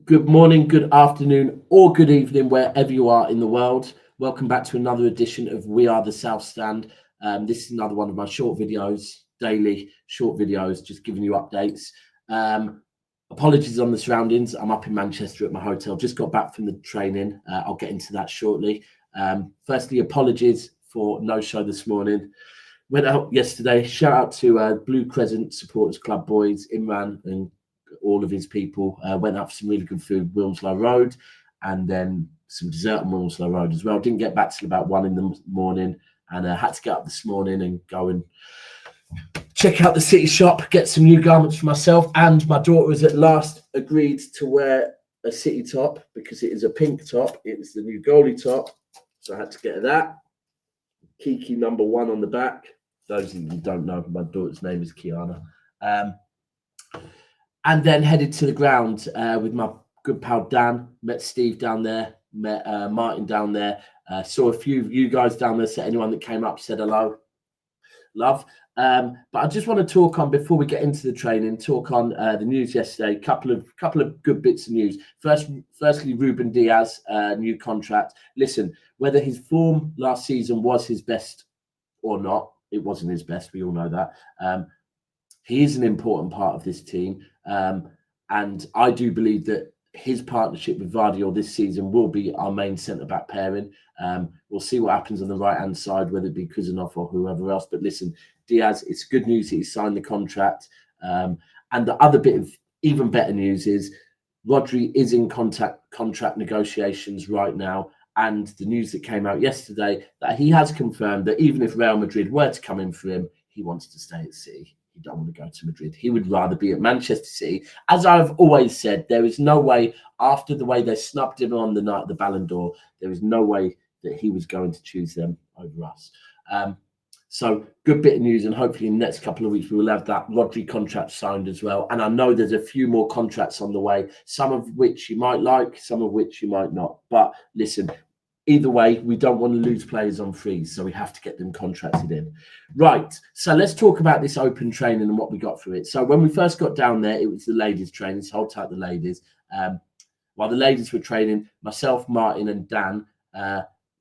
Good morning, good afternoon, or good evening, wherever you are in the world. Welcome back to another edition of We Are the South Stand. This is another one of my short videos, daily short videos, just giving you updates. Apologies on the surroundings. I'm up in Manchester at my hotel. Just got back from the training. I'll get into that shortly. Firstly, apologies for no show this morning. Went out yesterday. Shout out to Blue Crescent Supporters Club boys, Imran and all of his people. Went out for some really good food, Wilmslow Road, and then some dessert on Wilmslow Road as well. Didn't get back till about 1 in the morning, and had to get up this morning and go and check out the city shop, get some new garments for myself, and my daughter has at last agreed to wear a city top because it is a pink top. It was the new goalie top, so I had to get her that. Kiki #1 on the back. Those of you who don't know, my daughter's name is Kiana. And then headed to the ground with my good pal Dan. Met Steve down there, met Martin down there. Saw a few of you guys down there. So anyone that came up said hello. Love. But I just want to talk on, before we get into the training, talk on the news yesterday. Couple of good bits of news. Firstly, Ruben Dias, new contract. Listen, whether his form last season was his best or not, it wasn't his best. We all know that. He is an important part of this team. And I do believe that his partnership with Vardy this season will be our main centre-back pairing. We'll see what happens on the right-hand side, whether it be Kuzanov or whoever else. But listen, Diaz, it's good news that he signed the contract. And the other bit of even better news is Rodri is in contract negotiations right now. And the news that came out yesterday, that he has confirmed that even if Real Madrid were to come in for him, he wants to stay at City. He don't want to go to Madrid. He would rather be at Manchester City. As I've always said, there is no way, after the way they snubbed him on the night of the Ballon d'Or, there is no way that he was going to choose them over us. So good bit of news, and hopefully in the next couple of weeks we will have that Rodri contract signed as well. And I know there's a few more contracts on the way, some of which you might like, some of which you might not. But listen, either way, we don't want to lose players on freeze, so we have to get them contracted in. Right, so let's talk about this open training and what we got through it. So when we first got down there, it was the ladies' training, so hold tight the ladies. While the ladies were training, myself, Martin and Dan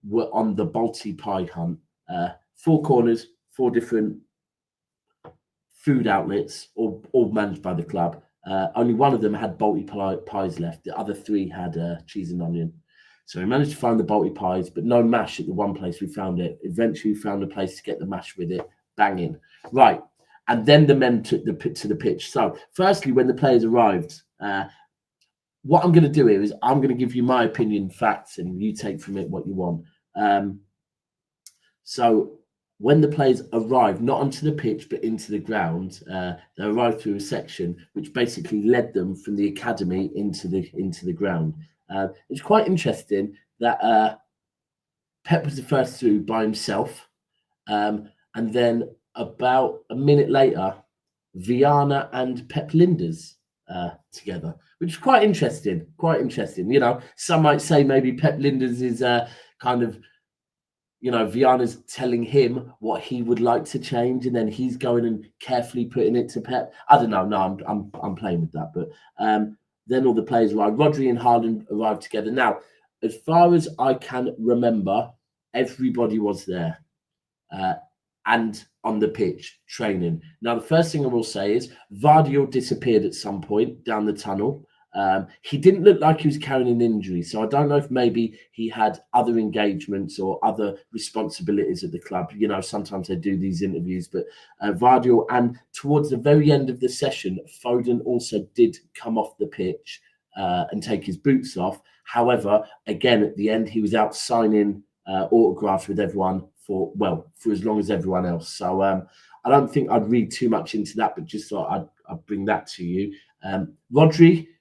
were on the Balti pie hunt. 4 corners, 4 different food outlets, all managed by the club. Only one of them had Balti pies left. The other 3 had cheese and onion. So we managed to find the Balti pies, but no mash at the one place we found it. Eventually, we found a place to get the mash with it. Banging. Right. And then the men took to the pitch. So firstly, when the players arrived, what I'm going to do here is I'm going to give you my opinion, facts, and you take from it what you want. So when the players arrived, not onto the pitch, but into the ground, they arrived through a section which basically led them from the academy into the ground. It's quite interesting that Pep was the first through by himself, and then about a minute later, Viana and Pep Linders together, which is quite interesting. Quite interesting. You know, some might say maybe Pep Linders is kind of, you know, Viana's telling him what he would like to change, and then he's going and carefully putting it to Pep. I don't know. No, I'm playing with that, but. Then all the players arrived. Rodri and Haaland arrived together. Now, as far as I can remember, everybody was there and on the pitch training. Now, the first thing I will say is Vardy disappeared at some point down the tunnel. He didn't look like he was carrying an injury, so I don't know if maybe he had other engagements or other responsibilities at the club. You know, sometimes they do these interviews, but Vardy, and towards the very end of the session, Foden also did come off the pitch and take his boots off. However, again, at the end, he was out signing autographs with everyone for as long as everyone else. So I don't think I'd read too much into that, but just thought I'd bring that to you.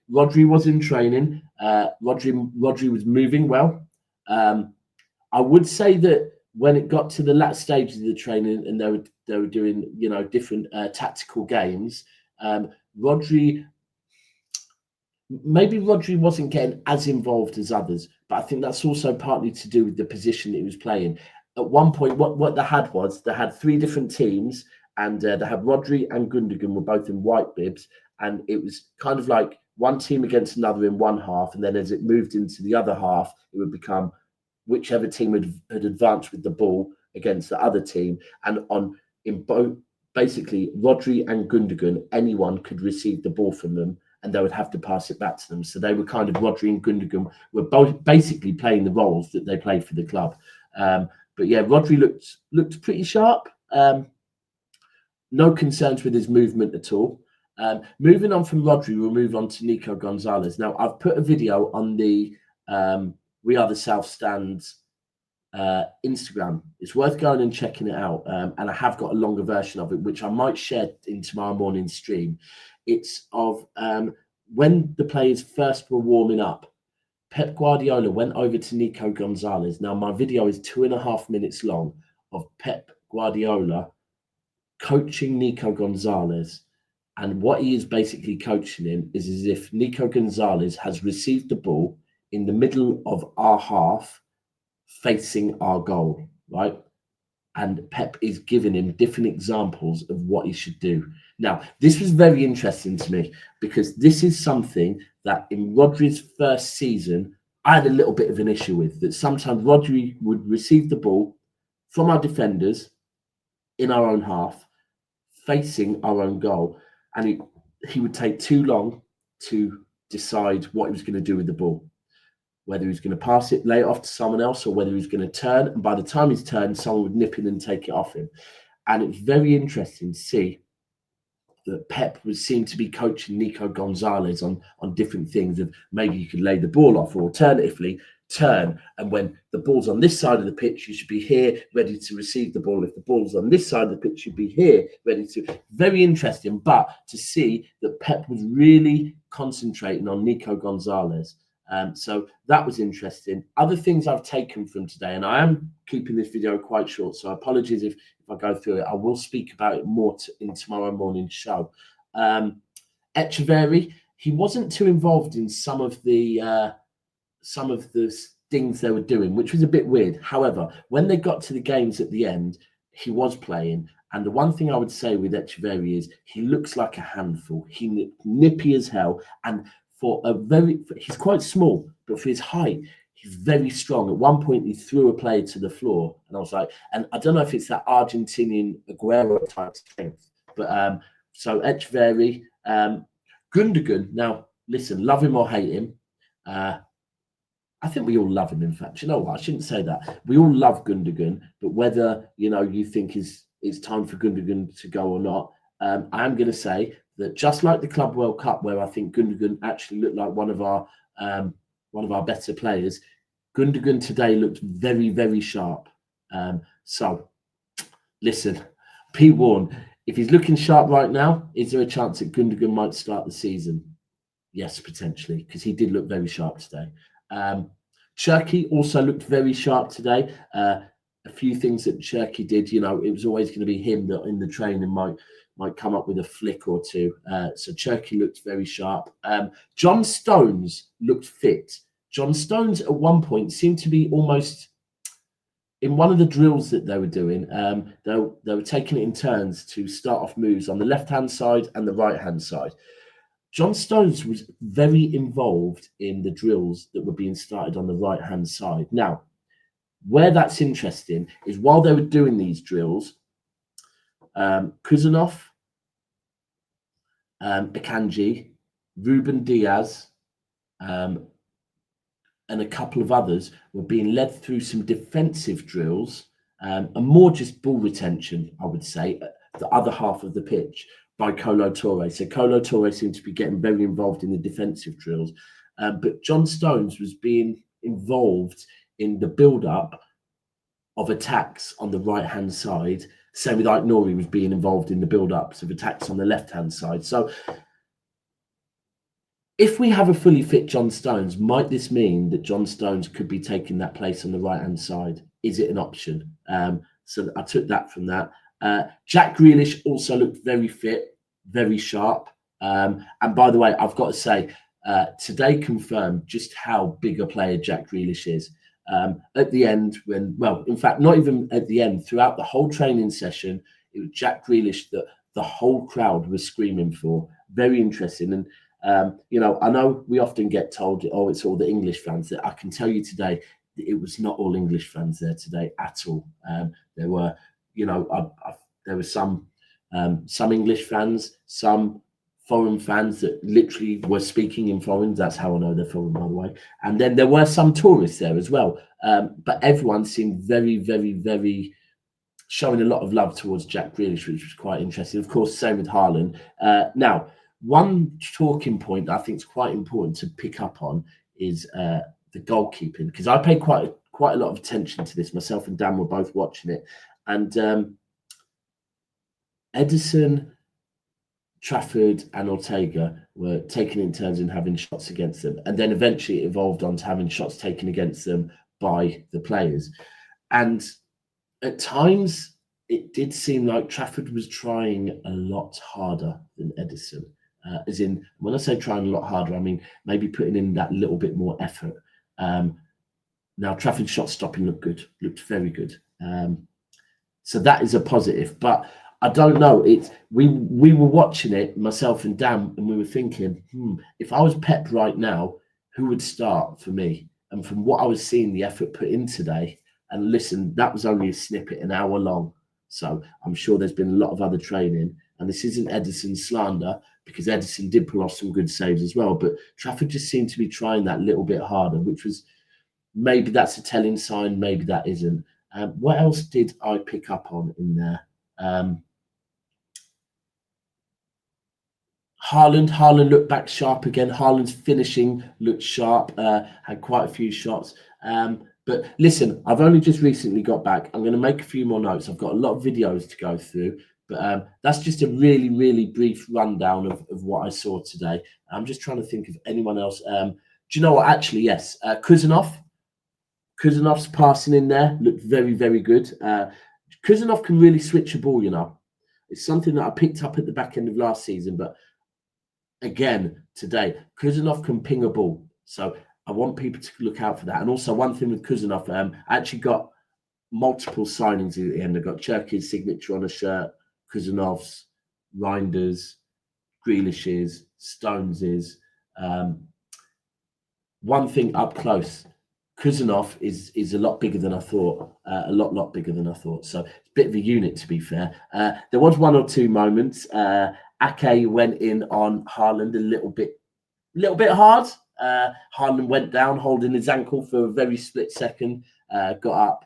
Rodri was in training. Rodri was moving well. I would say that when it got to the last stages of the training and they were doing, you know, different tactical games, Rodri wasn't getting as involved as others, but I think that's also partly to do with the position that he was playing. At one point, what they had 3 different teams, and they had Rodri and Gundogan were both in white bibs, and it was kind of like one team against another in one half, and then as it moved into the other half, it would become whichever team had advanced with the ball against the other team. And in both, basically, Rodri and Gundogan, anyone could receive the ball from them, and they would have to pass it back to them. So they were kind of, Rodri and Gundogan were both basically playing the roles that they played for the club. But yeah, Rodri looked pretty sharp. No concerns with his movement at all. Moving on from Rodri, we'll move on to Nico Gonzalez. Now, I've put a video on the We Are the South Stands Instagram. It's worth going and checking it out. And I have got a longer version of it, which I might share in tomorrow morning's stream. It's of when the players first were warming up. Pep Guardiola went over to Nico Gonzalez. Now, my video is 2.5 minutes long of Pep Guardiola coaching Nico Gonzalez. And what he is basically coaching him is as if Nico Gonzalez has received the ball in the middle of our half facing our goal, right? And Pep is giving him different examples of what he should do. Now, this was very interesting to me because this is something that in Rodri's first season, I had a little bit of an issue with, that sometimes Rodri would receive the ball from our defenders in our own half, facing our own goal. And he would take too long to decide what he was going to do with the ball, whether he was going to pass it, lay it off to someone else, or whether he was going to turn. And by the time he's turned, someone would nip in and take it off him. And it's very interesting to see that Pep seemed to be coaching Nico Gonzalez on different things of maybe you could lay the ball off, or alternatively, turn. And when the ball's on this side of the pitch, you should be here ready to receive the ball. If the ball's on this side of the pitch, you'd be here ready to. Very interesting. But to see that Pep was really concentrating on Nico Gonzalez. So that was interesting. Other things I've taken from today, and I am keeping this video quite short, so apologies if I go through it. I will speak about it more in tomorrow morning's show. Echeverri, he wasn't too involved in some of the things they were doing, which was a bit weird. However, when they got to the games at the end, he was playing. And the one thing I would say with Echeverri is he looks like a handful. He nippy as hell. And he's quite small, but for his height, he's very strong. At one point, he threw a player to the floor, and I was like, and I don't know if it's that Argentinian Aguero type strength, but so Echeverri, Gundogan. Now, listen, love him or hate him, I think we all love him. In fact, you know what? I shouldn't say that. We all love Gundogan, but whether you think it's time for Gundogan to go or not, I'm going to say that just like the Club World Cup, where I think Gundogan actually looked like one of our better players, Gundogan today looked very, very sharp. So, listen, be warned. If he's looking sharp right now, is there a chance that Gundogan might start the season? Yes, potentially, because he did look very sharp today. Cherki also looked very sharp today. A few things that Cherki did, it was always going to be him that in the training might come up with a flick or two. So Cherki looked very sharp. Jon Stones looked fit. Jon Stones at one point seemed to be almost in one of the drills that they were doing. They were taking it in turns to start off moves on the left-hand side and the right-hand side. Jon Stones was very involved in the drills that were being started on the right-hand side. Now, where that's interesting is while they were doing these drills, Kuzanov, Akanji, Ruben Dias, and a couple of others were being led through some defensive drills and more just ball retention, I would say, the other half of the pitch by Kolo Touré. So Kolo Touré seemed to be getting very involved in the defensive drills. But Jon Stones was being involved in the build-up of attacks on the right-hand side. Same with Nori was being involved in the build-ups of attacks on the left-hand side. So if we have a fully fit Jon Stones, might this mean that Jon Stones could be taking that place on the right-hand side? Is it an option? So I took that from that. Jack Grealish also looked very fit, very sharp. And by the way, I've got to say, today confirmed just how big a player Jack Grealish is. At the end, in fact, not even at the end, throughout the whole training session, it was Jack Grealish that the whole crowd was screaming for. Very interesting. You know, I know we often get told, oh, it's all the English fans. That I can tell you today, it was not all English fans there today at all. There were, you know, there were some English fans, some foreign fans that literally were speaking in foreign. That's how I know they're foreign, by the way. And then there were some tourists there as well. But everyone seemed very, very, very showing a lot of love towards Jack Grealish, which was quite interesting. Of course, same with Haaland. Now, one talking point I think is quite important to pick up on is the goalkeeping, because I paid quite a lot of attention to this. Myself and Dan were both watching it, and Ederson, Trafford and Ortega were taking in turns in having shots against them, and then eventually it evolved on to having shots taken against them by the players. And at times it did seem like Trafford was trying a lot harder than Ederson. As in, when I say trying a lot harder, I mean maybe putting in that little bit more effort. Now, Trafford's shot stopping looked very good. So that is a positive. But I don't know. We were watching it, myself and Dan, and we were thinking, if I was Pep right now, who would start for me? And from what I was seeing, the effort put in today, and listen, that was only a snippet, an hour long. So I'm sure there's been a lot of other training. And this isn't Ederson's slander, because Ederson did pull off some good saves as well. But Trafford just seemed to be trying that little bit harder, which was, maybe that's a telling sign, maybe that isn't. What else did I pick up on in there? Haaland looked back sharp again. Haaland's finishing looked sharp, had quite a few shots. But listen, I've only just recently got back. I'm going to make a few more notes. I've got a lot of videos to go through. But that's just a really, really brief rundown of what I saw today. I'm just trying to think of anyone else. Do you know what? Actually, yes. Kuzanov's passing in there looked very, very good. Kuzanov can really switch a ball, you know. It's something that I picked up at the back end of last season. But again, today, Kuzanov can ping a ball. So I want people to look out for that. And also, one thing with Kuzanov, I actually got multiple signings at the end. I got Cherki's signature on a shirt, Kuzanov's, Reinders, Grealish's, Stones's. One thing up close, Kuzanov is a lot bigger than I thought. A lot bigger than I thought. So it's a bit of a unit, to be fair. There was one or two moments. Ake went in on Haaland a little bit hard. Haaland went down, holding his ankle for a very split second. Got up.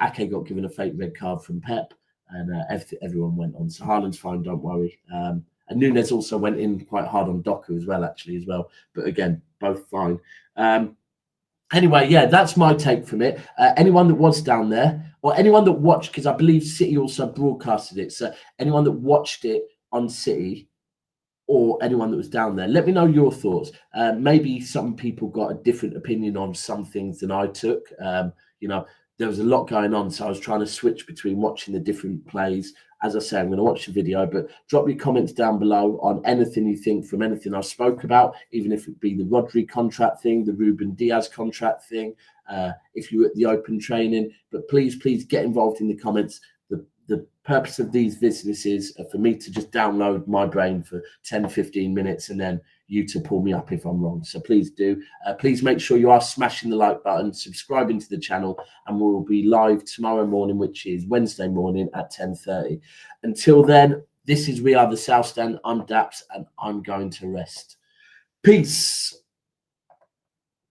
Ake got given a fake red card from Pep, and everyone went on. So Haaland's fine, don't worry. And Nunes also went in quite hard on Doku as well. But again, both fine. Anyway, yeah, that's my take from it. Anyone that was down there, or anyone that watched, because I believe City also broadcasted it. So anyone that watched it on City, or anyone that was down there, let me know your thoughts. Maybe some people got a different opinion on some things than I took. You know, there was a lot going on, so I was trying to switch between watching the different plays. As I say, I'm going to watch the video, but drop your comments down below on anything you think from anything I spoke about, even if it be the Rodri contract thing, the Ruben Dias contract thing, if you were at the open training. But please get involved in the comments. The purpose of these videos is for me to just download my brain for 10, 15 minutes and then you to pull me up if I'm wrong. So please do. Please make sure you are smashing the like button, subscribing to the channel, and we'll be live tomorrow morning, which is Wednesday morning at 10:30. Until then, this is We Are the South Stand. I'm Daps and I'm going to rest. Peace.